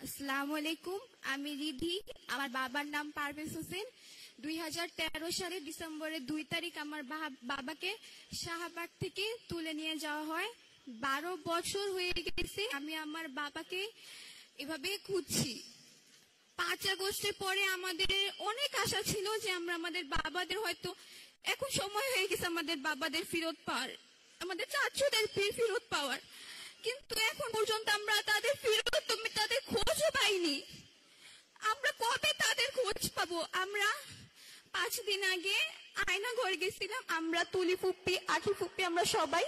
আসসালামু আলাইকুম। আমি রিধি। আমার বাবার নাম পারভেজ হোসেন। 2013 সালের ডিসেম্বরের 2 তারিখ আমার বাবাকে শাহবাগ থেকে তুলে নিয়ে যাওয়া হয়। 12 বছর হয়ে গেছে আমি আমার বাবাকে এভাবে খুঁজছি। 5 আগস্টের পরে আমাদের অনেক আশা ছিল যে আমরা আমাদের বাবাদের হয়তো এখন সময় হয়ে গেছে আমাদের বাবাদের ফেরত পাওয়ার, আমাদের চাচুদের ফেরত পাওয়ার, কিন্তু এখন পর্যন্ত আমরা তাদের তাদের খোঁজও পাইনি। আমরা কবে তাদের খোঁজ পাবো? আমরা 5 দিন আগে আয়না ঘর গেছিলাম, আমরা তুলি ফুপ্পি, আখি ফুপ্পি, আমরা সবাই।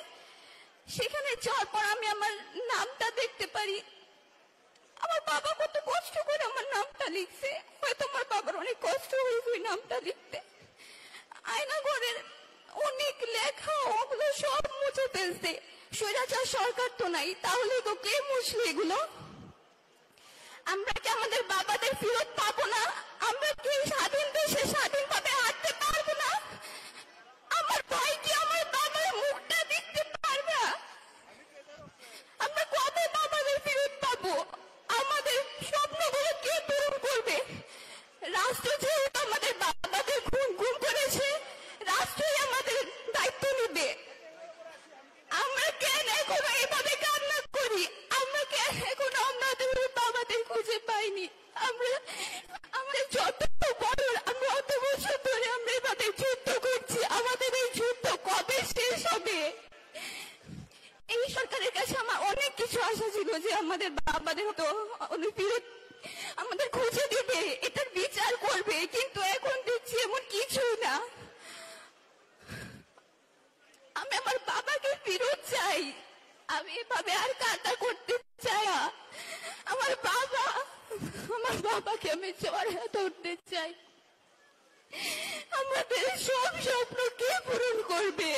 সেখানে যাওয়ার পর আমি আমার নামটা দেখতে পারি। আমার বাবা কত কষ্ট করে আমার নামটা লিখছে, হয়তো আমার বাবার অনেক কষ্ট হয়েছে ওই নামটা লিখতে। আয়না ঘরের অনেক লেখা ওগুলো সব মুছে ফেলছে। স্বৈরাচার সরকার তো নাই, তাহলে তো কে মুছলো এগুলো? আমরা কি আমাদের বাবাদের ফেরত পাবো না? আমরা কি স্বাধীন দেশে স্বাধীনভাবে হাঁটতে পারবো না? আমার ভাই কি আমার বাবার মুখটা দেখতে পারবে? আমরা কবে বাবাদের ফেরত পাবো? আমাদের স্বপ্নগুলো কে পূরণ করবে? রাষ্ট্র যেহেতু আমাদের বাবাদের গুম করেছে, রাষ্ট্রই আমাদের দায়িত্ব নেবে। আমরা কেন এখনো এইভাবে কান্না করি? আমরা কেন এখনো আমাদের বাবাদের খুঁজে পাইনি? আমরা আমাদের যত বড়, আমরা অত বছর ধরে আমরা এভাবে যুদ্ধ করছি, আমাদের এই যুদ্ধ কবে শেষ হবে? এই সরকারের কাছে আমার অনেক কিছু আশা ছিল যে আমাদের বাবাদের হতো ফেরত আমাদের খুঁজে দিবে, এটার বিচার করবে, কিন্তু এখন দেখছি এমন কিছু না। আমি আমার বাবাকে ফেরত চাই। আমি এভাবে আর কান্না করতে চাই না। আমার বাবাকে আমি জড়িয়ে ধরতে চাই। আমাদের সব স্বপ্ন কে পূরণ করবে?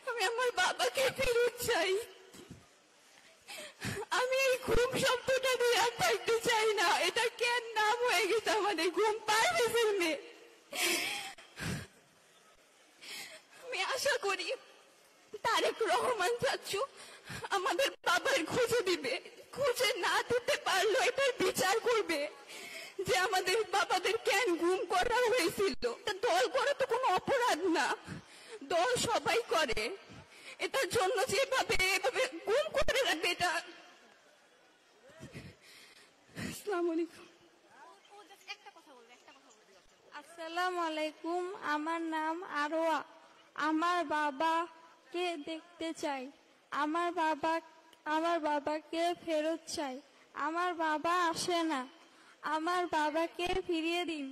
আমি আমার বাবাকে ফেরত চাই। আমি এই ঘুম শব্দটা দিয়ে আর থাকতে চাই না। এটা কেন নাম হয়ে গেছে আমাদের ঘুম? পারভেজের মেয়ে। আমি আশা করি তারেক রহমান চাচু আমাদের বাবার খুঁজে দিবে। খুঁজে না দিতে পারলো এটার বিচার করবে যে আমাদের বাবাদের কেন গুম করা হয়েছিল। দল করা তো কোনো অপরাধ না, দল সবাই করে। এটার জন্য যেভাবে এভাবে গুম করে রাখবে এটা। আসসালামু আলাইকুম। আসসালামু আলাইকুম। আমার নাম আরোয়া। আমার বাবাকে দেখতে চাই। আমার বাবাকে ফেরত চাই। আমার বাবা আসে না, আমার বাবাকে ফিরিয়ে দিন।